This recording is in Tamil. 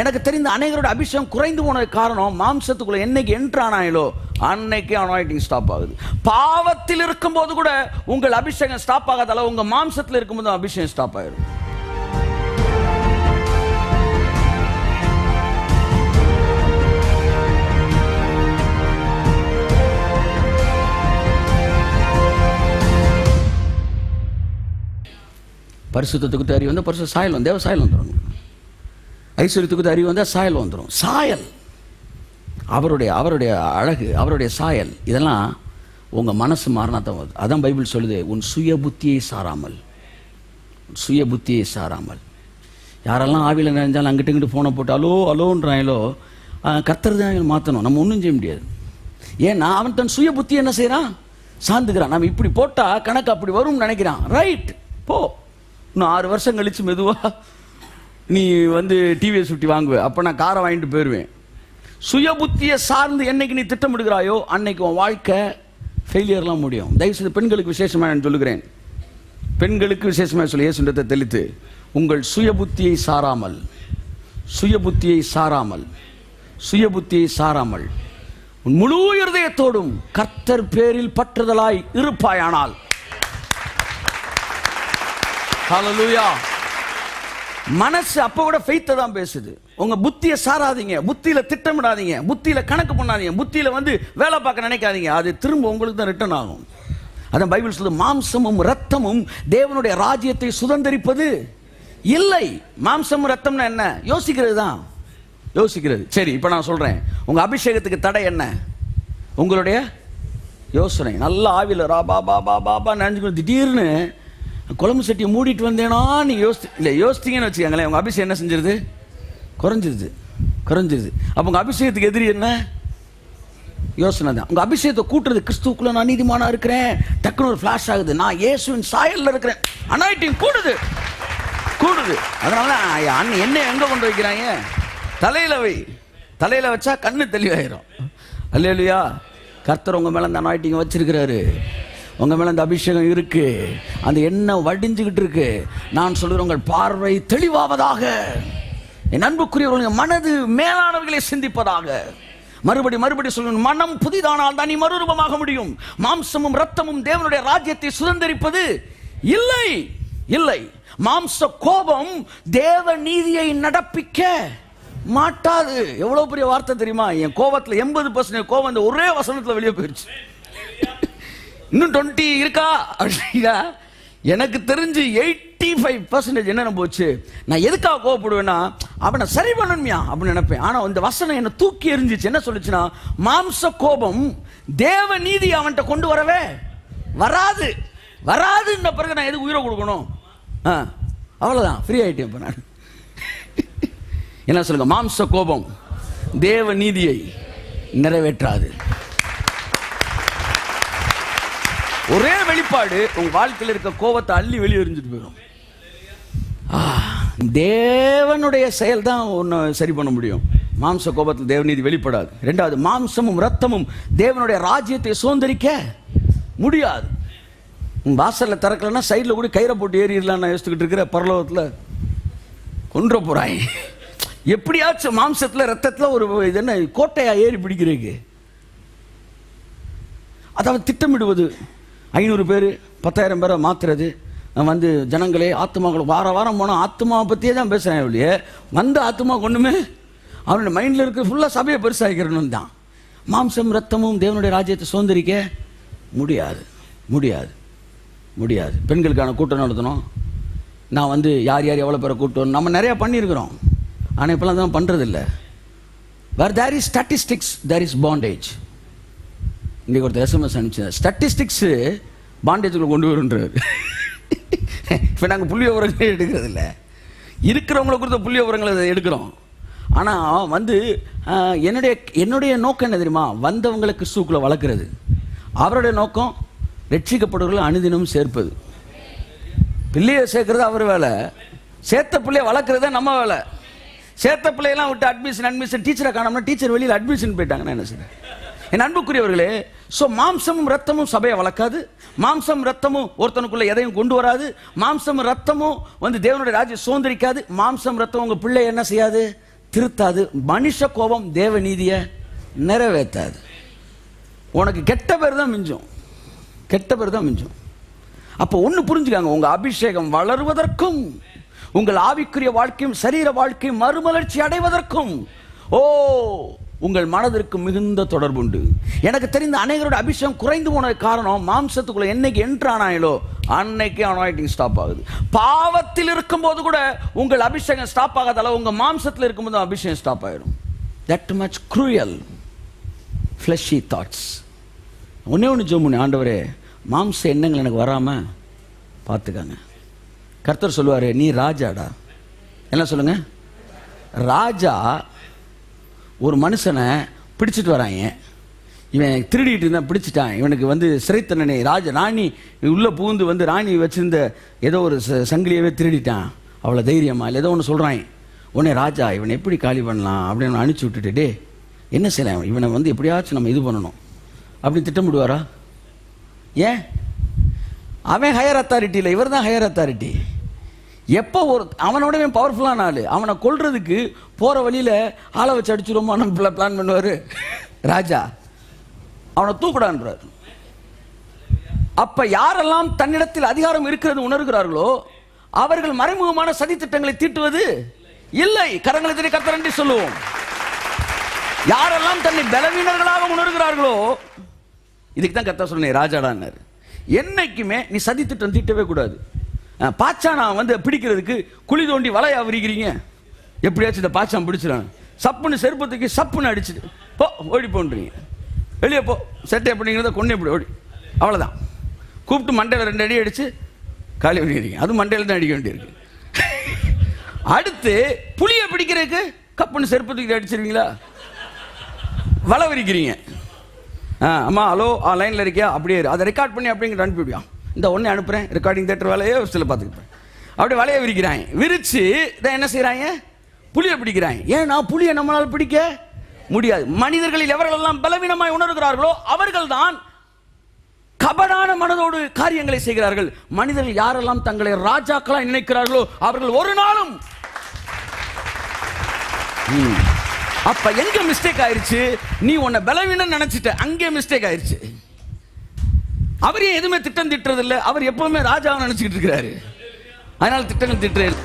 எனக்கு தெரிந்த அநேகரோட அபிஷேகம் குறைந்து போன காரணம், மாம்சத்துக்குள்ள என்னைக்கு என்ட்ரானாயிலோ அன்னைக்கு அனாயிண்டிங் ஸ்டாப் ஆகுது. பாவத்தில் இருக்கும்போது கூட உங்கள் அபிஷேகம் ஸ்டாப் ஆகாதால உங்க மாம்சத்தில் இருக்கும்போது அபிஷேகம் ஸ்டாப் ஆயிடும். பரிசுத்தத்துக்கு அறிவு வந்து பரிசு சாயல் வந்து தேவ சாயல் வந்துடும். ஐஸ்வர்யத்துக்கு அறிவு வந்தால் சாயல் வந்துடும். சாயல் அவருடைய அவருடைய அழகு, அவருடைய சாயல், இதெல்லாம் உங்கள் மனசு மாறினா தான் வருது. அதான் பைபிள் சொல்லுது, உன் சுய புத்தியை சாராமல், சுய புத்தியை சாராமல். யாரெல்லாம் ஆவியில் நினைஞ்சாலும் அங்கிட்டு இங்கிட்டு ஃபோனை போட்டு அலோ அலோன்றாங்களோ, கர்த்தர் தான் மாற்றணும். நம்ம ஒன்றும் செய்ய முடியாது. ஏன்னா அவன் தன் சுய புத்தியை என்ன செய்கிறான், சார்ந்துக்கிறான். நம்ம இப்படி போட்டால் கணக்கு அப்படி வரும்னு நினைக்கிறான். ரைட், போ, இன்னும் 6 வருஷம் கழிச்சு மெதுவாக நீ வந்து டிவிஎஸ் சுட்டி வாங்குவேன், அப்போ நான் காரை வாங்கிட்டு போயிடுவேன். சுய புத்தியை சார்ந்து என்னைக்கு நீ திட்டமிடுகிறாயோ அன்னைக்கு உன் வாழ்க்கை ஃபெயிலியர்லாம் முடியும். தயவுசெய்து பெண்களுக்கு விசேஷமாக நான் சொல்லுகிறேன், பெண்களுக்கு விசேஷமாக சொல்லி ஏசுன்றத்தை தெளித்து, உங்கள் சுய புத்தியை சாராமல், சுய புத்தியை சாராமல், சுய புத்தியை சாராமல் உன் முழு இருதயத்தோடும் கர்த்தர் பேரில் பற்றுதலாய் இருப்பாயானால், ஹல்லேலூயா. மனசு அப்போ கூட ஃபெய்த்தை தான் பேசுது. உங்க புத்தியை சாராதீங்க, புத்தியில திட்டமிடாதீங்க, புத்தியில கணக்கு பண்ணாதீங்க, புத்தியில வந்து வேலை பார்க்க நினைக்காதீங்க. அது திரும்ப உங்களுக்கு தான் ரிட்டர்ன் ஆகும். அதான் பைபிள் சொல்லுது, மாம்சமும் ரத்தமும் தேவனுடைய ராஜ்யத்தை சுதந்தரிப்பது இல்லை. மாம்சமும் ரத்தம்னா என்ன? யோசிக்கிறது தான், யோசிக்கிறது. சரி, இப்போ நான் சொல்றேன், உங்க அபிஷேகத்துக்கு தடை என்ன? உங்களுடைய யோசனை. நல்ல ஆவில ராபா பாபா பாபா நினைஞ்சு திடீர்னு குழம்பு சட்டியை மூடிட்டு வந்தேனா நீ யோசித்தீங்கன்னு வச்சுக்கோங்களேன், உங்கள் அபிஷேகம் என்ன செஞ்சிருது? குறைஞ்சிருது, குறைஞ்சிருது. அப்போ உங்கள் அபிஷேகத்துக்கு எதிரி என்ன? யோசனை தான். உங்கள் அபிஷேகத்தை கூட்டுறது, கிறிஸ்துவுக்குள்ள நான் நீதிமானா இருக்கிறேன், டக்குன்னு ஒரு ஃப்ளாஷ் ஆகுது, நான் இயேசுவின் சாயல்ல இருக்கிறேன், அனாயிட்டிங் கூடுது கூடுது. அதனால அண்ணன் என்ன எங்கே கொண்டு வைக்கிறாங்க? தலையில் வை, தலையில் வச்சா கண்ணு தெளிவாயிரும். அல்லேலூயா. கர்த்தர் உங்கள் மேலே அந்த அனாயிட்டிங் வச்சிருக்கிறாரு, உங்கள் மேலே அந்த அபிஷேகம் இருக்கு, அந்த எண்ணெய் வடிஞ்சுக்கிட்டு இருக்கு. நான் சொல்கிறேன், உங்கள் பார்வை தெளிவாவதாக, என் அன்புக்குரியவர்கள் மனது மேலானவர்களை சிந்திப்பதாக. மறுபடி சொல்லணும், மனம் புதிதானால் தான் நீ மறுரூபமாக முடியும். மாம்சமும் ரத்தமும் தேவனுடைய ராஜ்யத்தை சுதந்தரிப்பது இல்லை, இல்லை. மாம்ச கோபம் தேவ நீதியை நடப்பிக்க மாட்டாது. எவ்வளவு பெரிய வார்த்தை தெரியுமா? என் கோபத்தில் 80% கோபம் இந்த ஒரே வசனத்தில் வெளியே போயிடுச்சு. இன்னும் 20 இருக்கா அப்படின்னா எனக்கு தெரிஞ்சு 85% என்ன போச்சு. நான் எதுக்காக கோவப்படுவேன்னா, அவனை சரி பண்ணணுமியா அப்படின்னு நினைப்பேன். ஆனால் இந்த வசனம் என்னை தூக்கி எறிஞ்சிச்சு. என்ன சொல்லுச்சுன்னா, மாம்ச கோபம் தேவ நீதி அவன்கிட்ட கொண்டு வரவே வராது, வராதுன்ன பிறகு நான் எதுக்கு உயிரை கொடுக்கணும்? அவ்வளோதான், ஃப்ரீ ஆகிட்டேன். இப்போ நான் என்ன சொல்லுங்க, மாம்ச கோபம் தேவ நீதியை நிறைவேற்றாது. ஒரே வெளிப்பாடு, உங்க வாழ்க்கையில் இருக்க கோபத்தை அள்ளி வெளியே எறிஞ்சிட்டு போயிடும். தேவனுடைய செயல் தான் ஒன்று சரி பண்ண முடியும். மாம்ச கோபத்தில் தேவநீதி வெளிப்படாது. ரெண்டாவது, மாம்சமும் ரத்தமும் தேவனுடைய ராஜ்யத்தை சுதந்தரிக்க முடியாது. உங்க வாசல்ல திறக்கலன்னா சைடில் கூட கயிறை போட்டு ஏறிடலாம் யோசிச்சுக்கிட்டு இருக்கிற பரலோகத்தில் கொன்ற போறாங்க. எப்படியாச்சும் மாம்சத்தில் ரத்தத்தில் ஒரு இது என்ன கோட்டையா ஏறி பிடிக்கிறீங்க. அதாவது திட்டமிடுவது, 500 பேர் 10,000 பேரை மாற்றுறது, வந்து ஜனங்களே ஆத்மாக்களை வாரம் போனால் ஆத்மாவை பற்றியே தான் பேசுகிறேன். இல்லையே வந்து ஆத்மா கொண்டுமே அவனுடைய மைண்டில் இருக்க ஃபுல்லாக சபையை பெருசாகிக்கிறணும் தான். மாம்சம் ரத்தமும் தேவனுடைய ராஜ்யத்தை சுதந்திரிக்க முடியாது, முடியாது, முடியாது. பெண்களுக்கான கூட்டம் நடத்தணும். நான் வந்து யார் யார் எவ்வளோ பேரை கூட்டம் நம்ம நிறையா பண்ணியிருக்கிறோம். ஆனால் இப்போலாம் தான் பண்ணுறதில்ல. Where there is statistics there is bondage. இன்றைக்கு ஒருத்தர் எஸ்எம்எஸ் அனுப்பிச்சு, ஸ்டாட்டிஸ்டிக்ஸு பாண்டேஜுக்குள்ள கொண்டு வருன்றார். இப்போ நாங்கள் புள்ளி விவரங்களே எடுக்கிறது இல்லை, இருக்கிறவங்களை கொடுத்த புள்ளி விவரங்களை எடுக்கிறோம். ஆனால் வந்து என்னுடைய நோக்கம் என்ன தெரியுமா? வந்தவங்களை கிறிஸ்துவுக்குள்ள வளர்க்குறது. அவருடைய நோக்கம் ரட்சிக்கப்படுவர்களை அனுதினம் சேர்ப்பது. பிள்ளையை சேர்க்கறது அவர் வேலை, சேர்த்த பிள்ளையை வளர்க்குறது நம்ம வேலை. சேர்த்த பிள்ளையெல்லாம் விட்டு அட்மிஷன் டீச்சரை காணோம்னா டீச்சர் வெளியில் அட்மிஷன் போயிட்டாங்கன்னா என்ன செய்ய? என் அன்புக்குரியவர்களே, ஸோ மாம்சமும் ரத்தமும் சபையை வளர்க்காது. மாம்சம் ரத்தமும் ஒருத்தனுக்குள்ள எதையும் கொண்டு வராது. மாம்சம் ரத்தமும் வந்து தேவனுடைய ராஜ்யம் சுதந்திரிக்காது. மாம்சம் ரத்தம் உங்க பிள்ளை என்ன செய்யாது? திருத்தாது. மனுஷ கோபம் தேவ நீதியை நிறைவேற்றாது. உனக்கு கெட்ட பேர் தான் மிஞ்சும், கெட்ட பேர் தான் மிஞ்சும். அப்போ ஒன்று புரிஞ்சுக்காங்க, உங்கள் அபிஷேகம் வளருவதற்கும் உங்கள் ஆவிக்குரிய வாழ்க்கையும் சரீர வாழ்க்கையும் மறுமலர்ச்சி அடைவதற்கும் உங்கள் மனதிற்கு மிகுந்த தொடர்பு உண்டு. எனக்கு தெரிந்த அநேகரோட அபிஷேகம் குறைந்து போன காரணம், மாம்சத்துக்குள்ள என்னைக்கு என்ட்ரானாயிலோ அன்னைக்கு அனாயிட்டிங் ஸ்டாப் ஆகுது. பாவத்தில் இருக்கும்போது கூட உங்கள் அபிஷேகம் ஸ்டாப் ஆகாதால உங்க மாம்சத்தில் இருக்கும்போது அபிஷேகம் ஸ்டாப் ஆயிடும். That much cruel fleshy thoughts. ஒன்று ஜோமுனி, ஆண்டவரே மாம்ச எண்ணங்கள் எனக்கு வராம பார்த்துக்காங்க. கர்த்தர் சொல்லுவாரு, நீ ராஜாடா. என்ன சொல்லுங்க? ராஜா ஒரு மனுஷனை பிடிச்சிட்டு வராங்க, இவன் திருடிட்டு இருந்தான், பிடிச்சிட்டான், இவனுக்கு வந்து சிறை தண்டனை. ராணி உள்ள பூந்து வந்து ராணி வச்சிருந்த ஏதோ ஒரு சங்கிலியவே திருடிட்டான், அவ்வளோ தைரியமா இல்லை ஏதோ ஒன்று சொல்கிறான். உடனே ராஜா இவனை எப்படி காலி பண்ணலாம் அப்படின்னு அனுப்பிச்சி விட்டுட்டு, டே என்ன செய்யலாம், இவனை வந்து எப்படியாச்சும் நம்ம இது பண்ணணும் அப்படின்னு திட்டமிடுவாரா? ஏன்? அவன் ஹையர் அத்தாரிட்டி இல்லை, இவர் தான் ஹையர் அத்தாரிட்டி. எப்போ ஒரு அவனோட பவர்ஃபுல்லான ஆள், அவனை கொல்றதுக்கு போகிற வழியில் ஆளை வச்சு அடிச்சுருவோமா நம்ம பிளான் பண்ணுவார் ராஜா. அவனை தூக்குடான்றார். அப்ப யாரெல்லாம் தன்னிடத்தில் அதிகாரம் இருக்கிறது உணர்கிறார்களோ அவர்கள் மறைமுகமான சதி திட்டங்களை தீட்டுவது இல்லை. கரங்களை தட்டி கர்த்தர் நன்றி சொல்லுவோம். யாரெல்லாம் தன்னை பலவீனர்களாக உணர்கிறார்களோ, இதுக்கு தான் கர்த்தர் சொன்னேன் ராஜாடான்னாரு. என்னைக்குமே நீ சதி திட்டம் தீட்டவே கூடாது. பாச்சானா வந்து பிடிக்கிறதுக்கு குழி தோண்டி வலையா விரிக்கிறீங்க, எப்படியாச்சும் இந்த பாச்சான் பிடிச்சிடான், சப்புன்னு செருப்பத்துக்கு சப்புன்னு அடிச்சுட்டு போ ஓடி போன்றீங்க, வெளியே போ செட்டை அப்படிங்கிறத கொண்டு எப்படி ஓடி, அவ்வளோதான். கூப்பிட்டு மண்டையில் 2 அடி அடிச்சு காலி பண்ணிடுறீங்க. அது மண்டையில் தான் அடிக்க வேண்டியிருக்கு. அடுத்து புளியை பிடிக்கிறதுக்கு கப்புன்னு செருப்பத்துக்கு அடிச்சிருவீங்களா, வலை விரிக்கிறீங்க. அம்மா ஹலோ லைனில் இருக்கியா, அப்படியே அதை ரெக்கார்ட் பண்ணி அப்படிங்கிற அனுப்பிவிடியான். இந்த ஒன்றே அனுப்புகிறேன், ரெக்கார்டிங் தேட்டர் வேலையே சில பார்த்துக்கிட்டேன். அப்படி வலையை விரிக்கிறாங்க. விரிச்சு இதான் என்ன செய்கிறாங்க, புளியை பிடிக்கிறாங்க. ஏன்னா புளியை நம்மளால் பிடிக்க முடியாது. மனிதர்களில் எவர்களெல்லாம் பலவீனமாய் உணர்கிறார்களோ அவர்கள் தான் கபடான மனதோடு காரியங்களை செய்கிறார்கள். மனிதர்கள் யாரெல்லாம் தங்களை ராஜாக்களாய் நினைக்கிறார்களோ அவர்கள் ஒரு நாளும். அப்ப எங்க மிஸ்டேக் ஆயிருச்சு, நீ உன்னை பலவீனம் நினைச்சிட்ட, அங்கே மிஸ்டேக் ஆயிருச்சு. அவர் எதுவுமே திட்டம் திட்டுறது இல்லை, அவர் எப்பவுமே ராஜாவை நினைச்சுக்கிட்டு இருக்கிறாரு. அதனால திட்டங்கள் திட்டுறேன்.